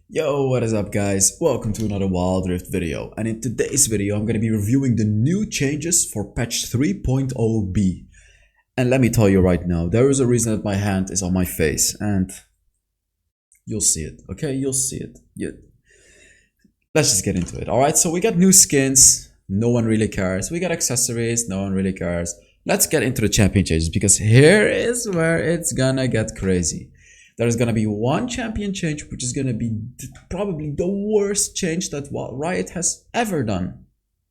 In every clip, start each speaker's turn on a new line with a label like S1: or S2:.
S1: Yo, what is up guys? Welcome to another Wild Rift video, and in today's video I'm going to be reviewing the new changes for patch 3.0b. And let me tell you right now, there is a reason that my hand is on my face, and you'll see it, okay? You'll see it. Let's just get into it. Alright, so we got new skins, no one really cares. We got accessories, no one really cares. Let's get into the champion changes, because here is where it's gonna get crazy. There's gonna be one champion change, which is gonna be probably the worst change that Riot has ever done.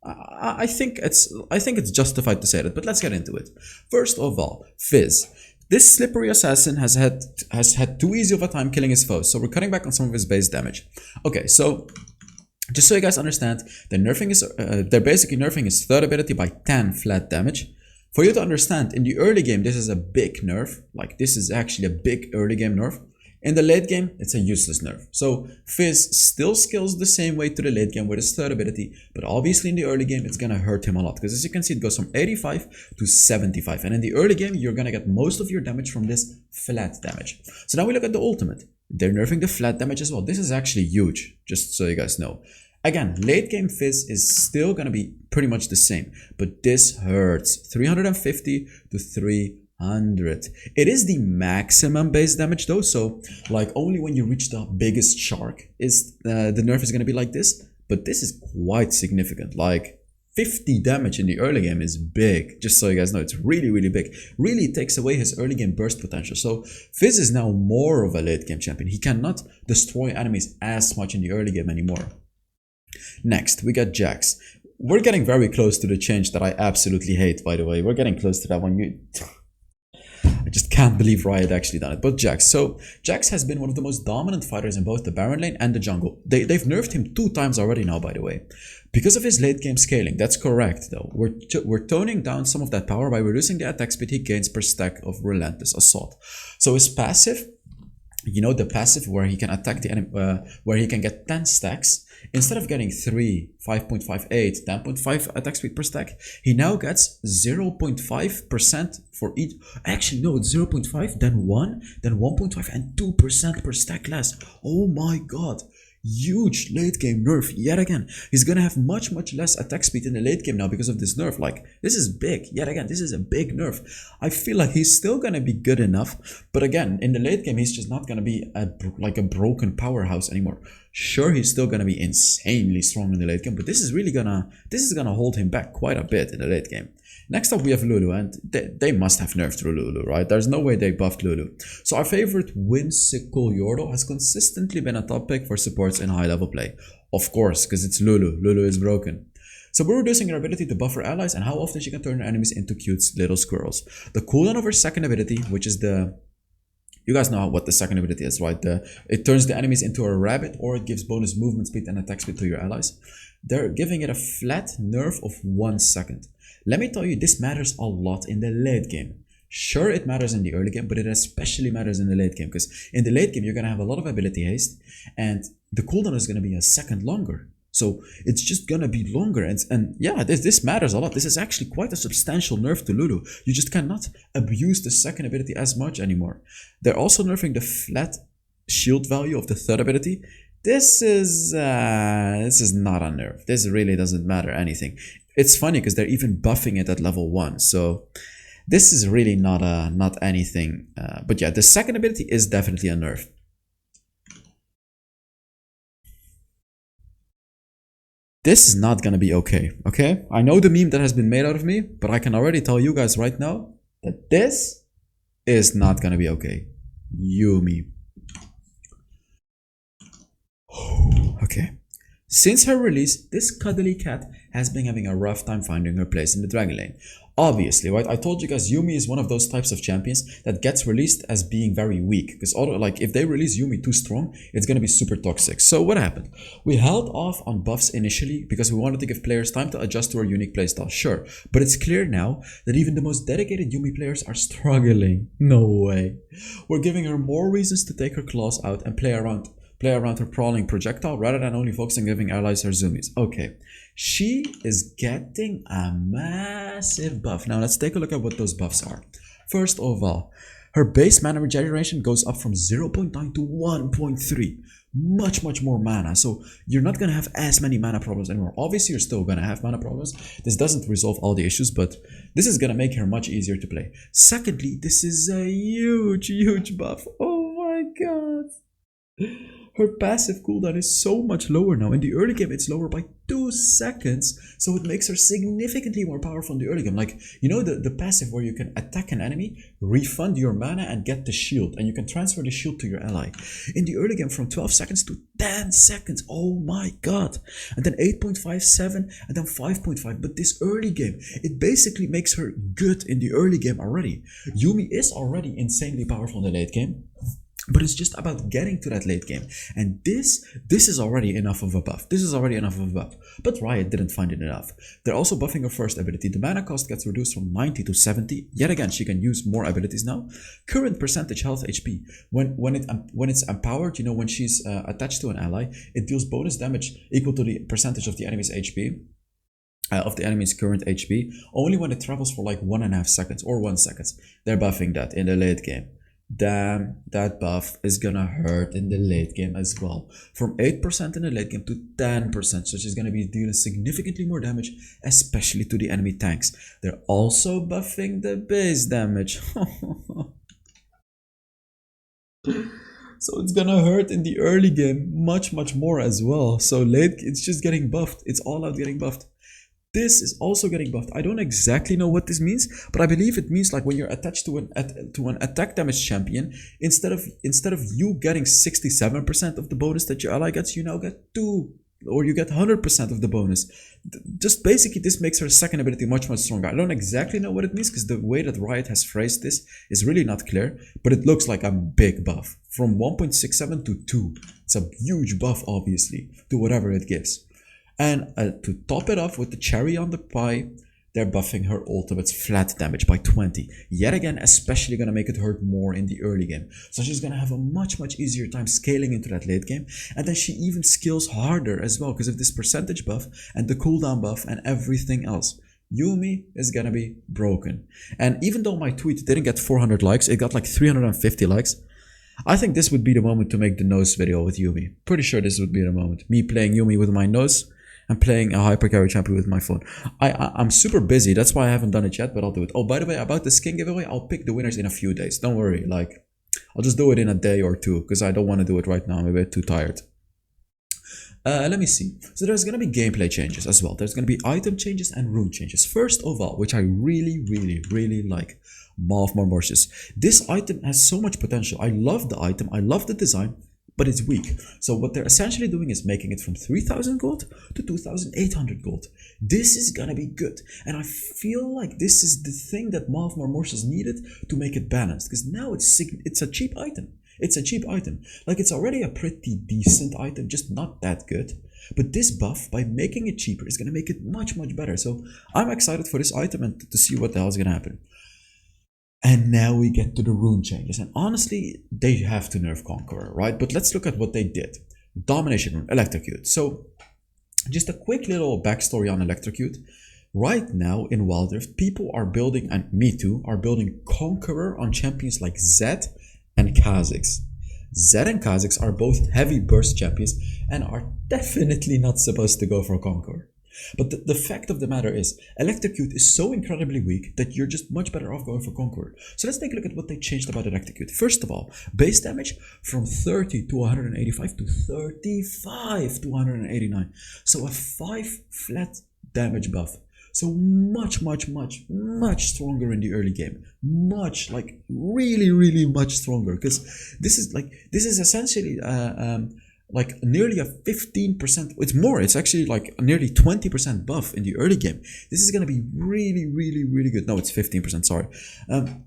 S1: I think it's justified to say that, but let's get into it. First of all, Fizz. This slippery assassin has had too easy of a time killing his foes, so we're cutting back on some of his base damage. Okay, so just so you guys understand, they're basically nerfing his third ability by 10 flat damage. For you to understand, in the early game, this is a big nerf. Like, this is actually a big early game nerf. In the late game, it's a useless nerf. So, Fizz still scales the same way to the late game with his third ability, but obviously in the early game, it's gonna hurt him a lot. Because as you can see, it goes from 85 to 75. And in the early game, you're gonna get most of your damage from this flat damage. So now we look at the ultimate. They're nerfing the flat damage as well. This is actually huge, just so you guys know. Again, late game Fizz is still gonna be pretty much the same, but this hurts. 350 to 300. It is the maximum base damage though, so like only when you reach the biggest shark is the nerf is gonna be like this, but this is quite significant. Like 50 damage in the early game is big, just so you guys know. It's really big. Really takes away his early game burst potential. So Fizz is now more of a late game champion. He cannot destroy enemies as much in the early game anymore. Next, we got Jax. We're getting very close to the change that I absolutely hate, by the way. We're getting close to that one. I just can't believe Riot actually done it. But Jax. So, Jax has been one of the most dominant fighters in both the Baron lane and the jungle. They've nerfed him 2 times already now, by the way. Because of his late game scaling. That's correct, though. We're toning down some of that power by reducing the attack speed he gains per stack of Relentless Assault. So, his passive, you know, the passive where he can attack the enemy, where he can get 10 stacks. Instead of getting 3, 5.58, 10.5 attack speed per stack, he now gets 0.5% for each. Actually, no, it's 0.5, then 1, then 1.5, and 2% per stack less. Oh my god. Huge late game nerf yet again. He's gonna have much less attack speed in the late game now because of this nerf. Like, this is big. Yet again, this is a big nerf. I feel like he's still gonna be good enough, but again, in the late game, he's just not gonna be like a broken powerhouse anymore. Sure, he's still gonna be insanely strong in the late game, but this is gonna hold him back quite a bit in the late game. Next up, we have Lulu, and they must have nerfed Lulu, right? There's no way they buffed Lulu. So our favorite Whimsical Yordle has consistently been a top pick for supports in high level play. Of course, because it's Lulu. Lulu is broken. So we're reducing her ability to buff her allies and how often she can turn her enemies into cute little squirrels. The cooldown of her second ability, which is you guys know what the second ability is, right? It turns the enemies into a rabbit, or it gives bonus movement speed and attack speed to your allies. They're giving it a flat nerf of 1 second. Let me tell you, this matters a lot in the late game. Sure, it matters in the early game, but it especially matters in the late game, because in the late game, you're going to have a lot of ability haste, and the cooldown is going to be a second longer. So it's just going to be longer, and yeah, this matters a lot. This is actually quite a substantial nerf to Lulu. You just cannot abuse the second ability as much anymore. They're also nerfing the flat shield value of the third ability. This is not a nerf. This really doesn't matter anything. It's funny because they're even buffing it at level 1, so this is really not anything. But yeah, the second ability is definitely a nerf. This is not gonna be okay, okay? I know the meme that has been made out of me, but I can already tell you guys right now that this is not gonna be okay. Yuumi. Okay. Since her release, this cuddly cat has been having a rough time finding her place in the Dragon Lane. Obviously, right? I told you guys Yuumi is one of those types of champions that gets released as being very weak. Because like if they release Yuumi too strong, it's going to be super toxic. So what happened? We held off on buffs initially because we wanted to give players time to adjust to her unique playstyle. Sure, but it's clear now that even the most dedicated Yuumi players are struggling. No way. We're giving her more reasons to take her claws out and play around her prowling projectile rather than only focusing on giving allies her zoomies. Okay, she is getting a massive buff. Now let's take a look at what those buffs are. First of all, her base mana regeneration goes up from 0.9 to 1.3. much more mana. So you're not gonna have as many mana problems anymore. Obviously, you're still gonna have mana problems. This doesn't resolve all the issues, but this is gonna make her much easier to play. Secondly, this is a huge buff. Oh my god. Her passive cooldown is so much lower now. In the early game, it's lower by 2 seconds, so it makes her significantly more powerful in the early game. Like, you know, the passive where you can attack an enemy, refund your mana, and get the shield, and you can transfer the shield to your ally. In the early game, from 12 seconds to 10 seconds. Oh my god. And then 8.57, and then 5.5. But this early game, it basically makes her good in the early game already. Yuumi is already insanely powerful in the late game, but it's just about getting to that late game. And this is already enough of a buff. This is already enough of a buff. But Riot didn't find it enough. They're also buffing her first ability. The mana cost gets reduced from 90 to 70. Yet again, she can use more abilities now. Current percentage health HP. When it's empowered, you know, when she's attached to an ally, it deals bonus damage equal to the percentage of the enemy's HP. Of the enemy's current HP. Only when it travels for like 1.5 seconds or 1 second. They're buffing that in the late game. Damn, that buff is gonna hurt in the late game as well. From 8% in the late game to 10%, so she's gonna be dealing significantly more damage, especially to the enemy tanks. They're also buffing the base damage. So it's gonna hurt in the early game much more as well. So late, it's just getting buffed. It's all out getting buffed. This is also getting buffed. I don't exactly know what this means, but I believe it means like when you're attached to an attack damage champion, instead of you getting 67% of the bonus that your ally gets, you now get 2, or you get 100% of the bonus. Just basically, this makes her second ability much stronger. I don't exactly know what it means because the way that Riot has phrased this is really not clear, but it looks like a big buff from 1.67 to 2. It's a huge buff, obviously, to whatever it gives. And to top it off with the cherry on the pie, they're buffing her ultimate's flat damage by 20. Yet again, especially gonna make it hurt more in the early game. So she's gonna have a much easier time scaling into that late game. And then she even scales harder as well because of this percentage buff and the cooldown buff and everything else. Yuumi is gonna be broken. And even though my tweet didn't get 400 likes, it got like 350 likes. I think this would be the moment to make the nose video with Yuumi. Pretty sure this would be the moment. Me playing Yuumi with my nose. I'm playing a hypercarry champion with my phone. I'm super busy, that's why I haven't done it yet, but I'll do it. Oh, by the way, about the skin giveaway, I'll pick the winners in a few days. Don't worry, like, I'll just do it in a day or two, because I don't want to do it right now. I'm a bit too tired. Let me see. So there's going to be gameplay changes as well. There's going to be item changes and rune changes. First of all, which I really like, Maw of Marmortius. This item has so much potential. I love the item, I love the design, but it's weak. So what they're essentially doing is making it from 3,000 gold to 2,800 gold. This is gonna be good. And I feel like this is the thing that Maw of Marmortius needed to make it balanced. Because now it's a cheap item. It's a cheap item. Like, it's already a pretty decent item, just not that good. But this buff, by making it cheaper, is gonna make it much better. So I'm excited for this item and to see what the hell is gonna happen. And now we get to the rune changes. And honestly, they have to nerf Conqueror, right? But let's look at what they did. Domination rune, Electrocute. So just a quick little backstory on Electrocute. Right now in Wild Rift, people are building, and me too, are building Conqueror on champions like Zed and Kha'Zix. Zed and Kha'Zix are both heavy burst champions and are definitely not supposed to go for Conqueror. But the fact of the matter is, Electrocute is so incredibly weak that you're just much better off going for Conqueror. So let's take a look at what they changed about Electrocute. First of all, base damage from 30 to 185 to 35 to 189. So a 5 flat damage buff. So much stronger in the early game. Much, like really much stronger. Because this is essentially like nearly a 15%, it's more, it's actually like nearly 20% buff in the early game. This is going to be really good. No, it's 15%, sorry.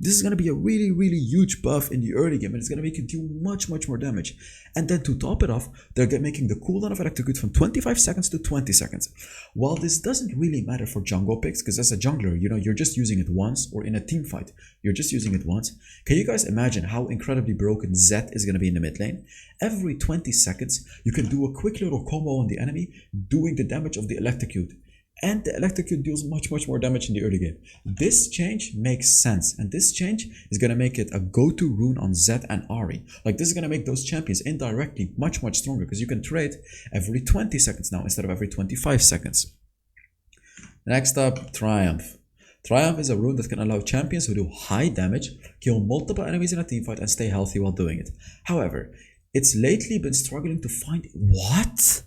S1: This is going to be a really huge buff in the early game, and it's going to make it do much more damage. And then to top it off, they're making the cooldown of Electrocute from 25 seconds to 20 seconds. While this doesn't really matter for jungle picks, because as a jungler, you know, you're just using it once, or in a team fight, you're just using it once. Can you guys imagine how incredibly broken Zed is going to be in the mid lane? Every 20 seconds, you can do a quick little combo on the enemy, doing the damage of the Electrocute. and the electrocute deals much more damage in the early game. This change makes sense, and this change is gonna make it a go-to rune on Zed and Ahri. Like, this is gonna make those champions indirectly much stronger, because you can trade every 20 seconds now instead of every 25 seconds. Next up, Triumph. Triumph is a rune that can allow champions who do high damage kill multiple enemies in a teamfight and stay healthy while doing it. However, it's lately been struggling to find... What?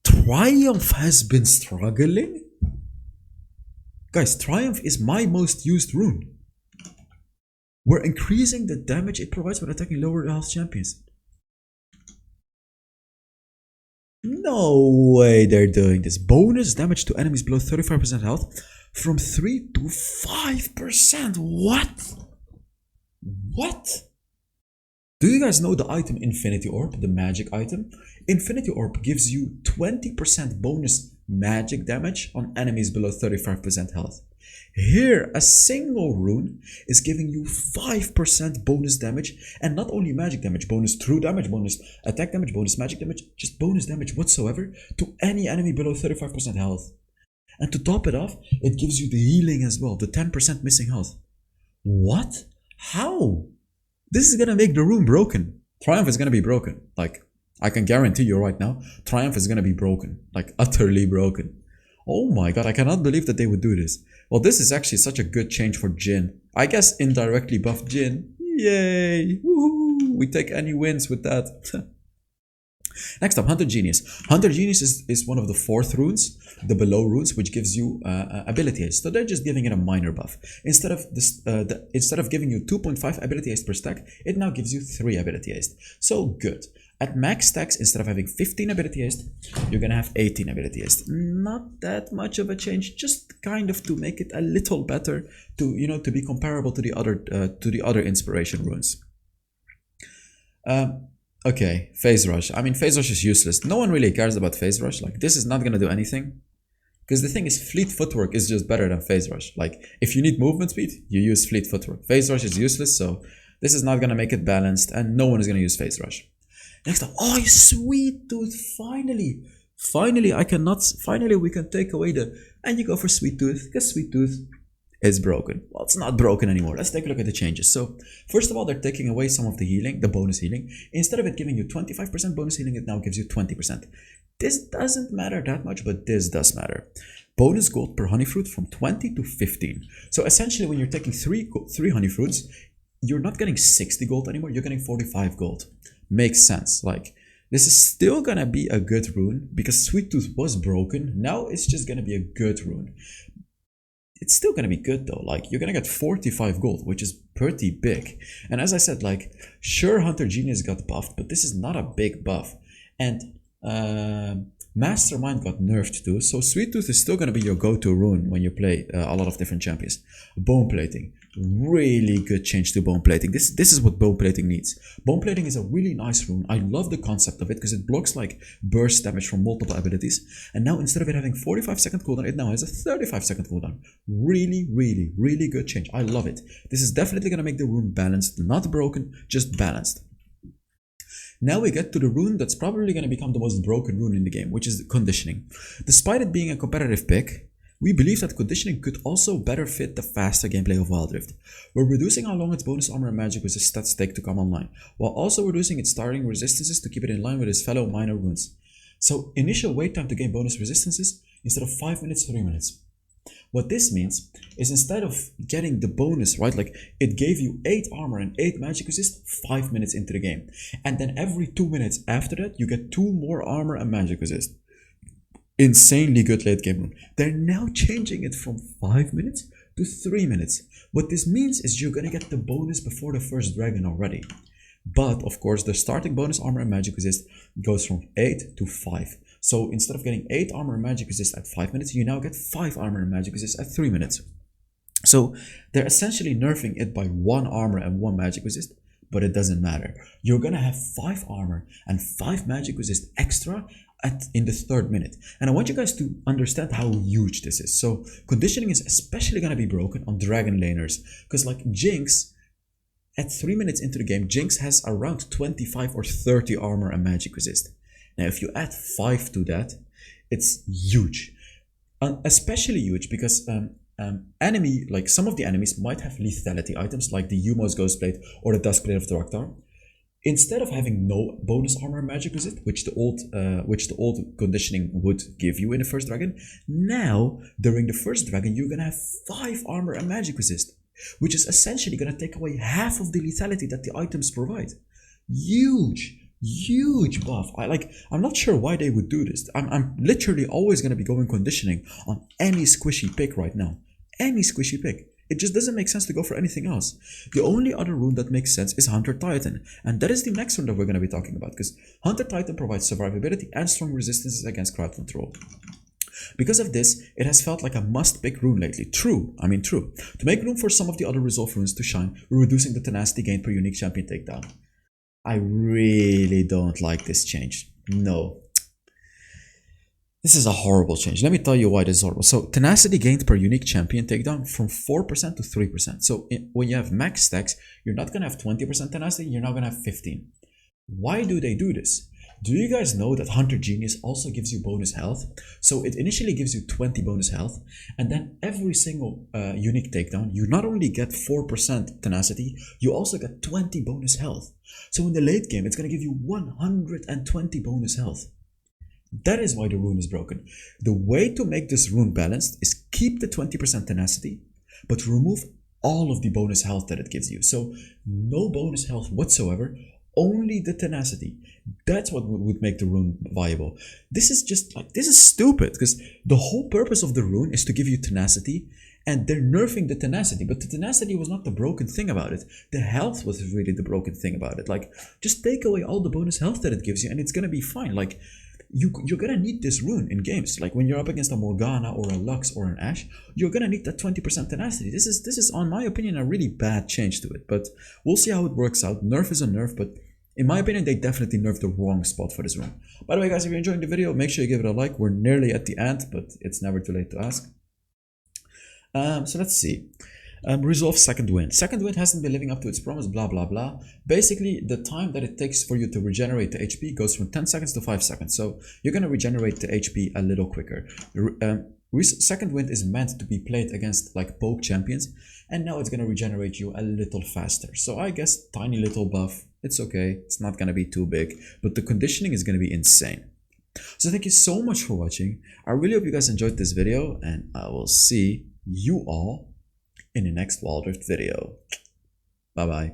S1: Triumph has been struggling? Guys, Triumph is my most used rune. We're increasing the damage it provides when attacking lower health champions. No way they're doing this. Bonus damage to enemies below 35% health from 3 to 5%. What? What? Do you guys know the item Infinity Orb, the magic item? Infinity Orb gives you 20% bonus magic damage on enemies below 35% health. Here, a single rune is giving you 5% bonus damage, and not only magic damage, bonus true damage, bonus attack damage, bonus magic damage, just bonus damage whatsoever to any enemy below 35% health. And to top it off, it gives you the healing as well, the 10% missing health. What? How? This is gonna make the rune broken. Triumph is gonna be broken. Like, I can guarantee you right now, Triumph is gonna be broken. Like, utterly broken. Oh my god, I cannot believe that they would do this. Well, this is actually such a good change for Jhin. I guess indirectly buff Jhin. Yay! Woohoo! We take any wins with that. Next up, Hunter Genius. Hunter Genius is one of the 4th runes, the below runes, which gives you ability haste. So they're just giving it a minor buff. Instead of giving you 2.5 ability haste per stack, it now gives you 3 ability haste. So good. At max stacks, instead of having 15 ability haste, you're gonna have 18 ability haste. Not that much of a change, just kind of to make it a little better, to to be comparable to the other inspiration runes. Okay, Phase Rush. I mean, Phase Rush is useless. No one really cares about Phase Rush. Like, this is not gonna do anything. Because the thing is, Fleet Footwork is just better than Phase Rush. Like, if you need movement speed, you use Fleet Footwork. Phase Rush is useless, so this is not gonna make it balanced, and no one is gonna use Phase Rush. Next up, oh, Sweet Tooth, finally. Finally, we can take away and you go for Sweet Tooth, because Sweet Tooth is broken. Well, it's not broken anymore. Let's take a look at the changes. So, first of all, they're taking away some of the healing, the bonus healing. Instead of it giving you 25% bonus healing, it now gives you 20%. This doesn't matter that much, but this does matter. Bonus gold per honey fruit from 20 to 15. So essentially, when you're taking 3 honey fruits, you're not getting 60 gold anymore, you're getting 45 gold. Makes sense. Like, this is still gonna be a good rune, because Sweet Tooth was broken. Now it's just gonna be a good rune. It's still gonna be good though. Like, you're gonna get 45 gold, which is pretty big. And as I said, like, sure, Hunter Genius got buffed, but this is not a big buff. And Mastermind got nerfed too, so Sweet Tooth is still gonna be your go-to rune when you play a lot of different champions. Bone Plating, really good change to Bone Plating. This is what Bone Plating needs. Bone Plating is a really nice rune. I love the concept of it because it blocks like burst damage from multiple abilities. And now instead of it having 45-second cooldown, it now has a 35-second cooldown. Really good change. I love it. This is definitely gonna make the rune balanced, not broken, just balanced. Now we get to the rune that's probably going to become the most broken rune in the game, which is Conditioning. Despite it being a competitive pick, we believe that Conditioning could also better fit the faster gameplay of Wild Rift. We're reducing how long its bonus armor and magic resist stats take to come online, while also reducing its starting resistances to keep it in line with its fellow minor runes. So initial wait time to gain bonus resistances, instead of 5 minutes, 3 minutes. What this means is, instead of getting the bonus, right, like it gave you 8 armor and 8 magic resist 5 minutes into the game, and then every 2 minutes after that you get 2 more armor and magic resist. Insanely good late game rune. They're now changing it from 5 minutes to 3 minutes. What this means is you're gonna get the bonus before the first dragon already. But of course the starting bonus armor and magic resist goes from 8 to 5. So instead of getting 8 armor and magic resist at 5 minutes, you now get 5 armor and magic resist at 3 minutes. So they're essentially nerfing it by 1 armor and 1 magic resist, but it doesn't matter. You're gonna have 5 armor and 5 magic resist extra in the 3rd minute. And I want you guys to understand how huge this is. So Conditioning is especially gonna be broken on dragon laners, because like Jinx, at 3 minutes into the game, Jinx has around 25 or 30 armor and magic resist. Now, if you add 5 to that, it's huge. Especially huge because enemy, like some of the enemies might have lethality items like the Yuumi's Ghostblade or the Duskblade of Draktar. Instead of having no bonus armor magic resist, which the old conditioning would give you in the first dragon, now during the first dragon you're gonna have 5 armor and magic resist, which is essentially gonna take away half of the lethality that the items provide. Huge buff. I'm not sure why they would do this. I'm literally always gonna be going conditioning on any squishy pick right now. Any squishy pick. It just doesn't make sense to go for anything else. The only other rune that makes sense is Hunter Titan, and that is the next rune that we're going to be talking about, because Hunter Titan provides survivability and strong resistances against crowd control. Because of this, it has felt like a must-pick rune lately. True. To make room for some of the other resolve runes to shine, we're reducing the tenacity gained per unique champion takedown. I really don't like this change. No. This is a horrible change. Let me tell you why this is horrible. So tenacity gained per unique champion takedown from 4% to 3%. So when you have max stacks, you're not going to have 20% tenacity, you're now going to have 15. Why do they do this? Do you guys know that Hunter Genius also gives you bonus health? So it initially gives you 20 bonus health, and then every single unique takedown, you not only get 4% tenacity, you also get 20 bonus health. So in the late game, it's going to give you 120 bonus health. That is why the rune is broken. The way to make this rune balanced is keep the 20% tenacity, but remove all of the bonus health that it gives you. So no bonus health whatsoever, only the tenacity. That's what would make the rune viable. This is stupid, because the whole purpose of the rune is to give you tenacity, and they're nerfing the tenacity, but the tenacity was not the broken thing about it. The health was really the broken thing about it. Like, just take away all the bonus health that it gives you and it's gonna be fine. Like, you're gonna need this rune in games. Like when you're up against a Morgana or a Lux or an Ashe, you're gonna need that 20% tenacity. This is, on my opinion, a really bad change to it, but we'll see how it works out. Nerf is a nerf, but in my opinion, they definitely nerfed the wrong spot for this rune. By the way, guys, if you're enjoying the video, make sure you give it a like. We're nearly at the end, but it's never too late to ask. So let's see. Resolve Second Wind. Second Wind hasn't been living up to its promise, blah blah blah. Basically, the time that it takes for you to regenerate the HP goes from 10 seconds to 5 seconds. So you're going to regenerate the HP a little quicker. Second Wind is meant to be played against like poke champions, and now it's going to regenerate you a little faster. So I guess tiny little buff. It's okay. It's not going to be too big, but the conditioning is going to be insane. So thank you so much for watching. I really hope you guys enjoyed this video, and I will see you all in the next Wild Rift video. Bye bye.